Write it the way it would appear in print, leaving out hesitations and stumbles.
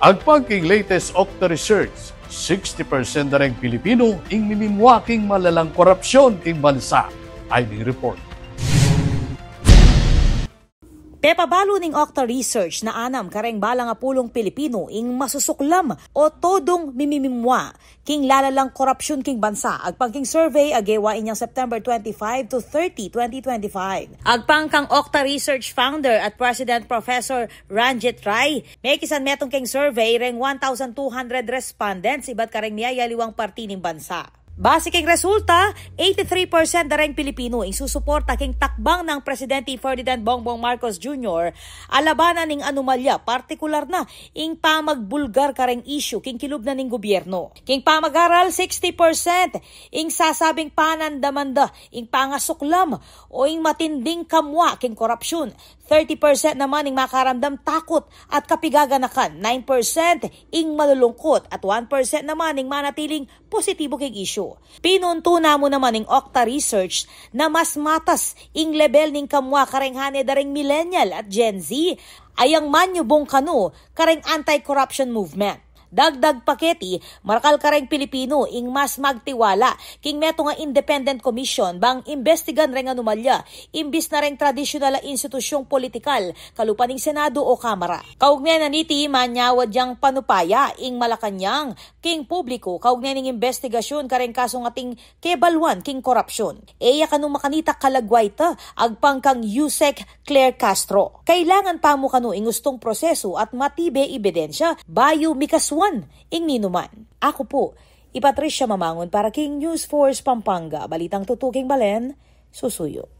Agpang latest Okta research, 60% na rin Pilipino ing mimimwa king malalang korupsyon king bansa. ID report. Pepabalo ning Okta Research na anam kareng balang apulong Pilipino ing masusuklam o todong mimimimwa king lalalang korupsyon king bansa. Agpang king survey agewa inyang September 25 to 30, 2025. Agpang kang Okta Research founder at President Professor Ranjit Rai, may kisan metong king survey reng 1,200 respondents iba't kareng niyayaliwang parti ning bansa. Base king resulta, 83% na rin Pilipino ing susuporta king takbang ng Presidente Ferdinand Bongbong Marcos Jr. alabanan ning anomalya, partikular na ing pamagbulgar kareng issue king kilubna ning gobyerno. King pamagaral, 60% ing sasabing panandamanda ing pangasuklam o ing matinding kamwa king korupsyon. 30% naman ing makaramdam takot at kapigaganakan, 9% ing malulungkot at 1% naman ing manatiling positibo king issue. Pinuntuna mo naman ing Okta Research na mas matas ing level ning kamwa karenghane daring millennial at Gen Z ayang manyubong kanu kareng anti-corruption movement. Dagdag paketi, marakal kareng Pilipino ing mas magtiwala king meto nga independent commission bang imbestigan reng anomalya imbis na reng tradisyonal na institusyong politikal kalupan ning Senado o Kamara. Kaugnay na niti manyawad yang panupaya ing Malacanang king publiko kaugnay ning investigasyon kareng kaso nga ting kebalwan king korupsyon. Eya kanung makanita kalagway ta agpang kang Yusek Claire Castro. Kailangan pa mo kanu ing gustong proseso at matibe ebidensya bayo mikaswan ing ninuman. Ako po, Patricia Mamangon para king News Force Pampanga, balitang tutuking Balen, susuyo.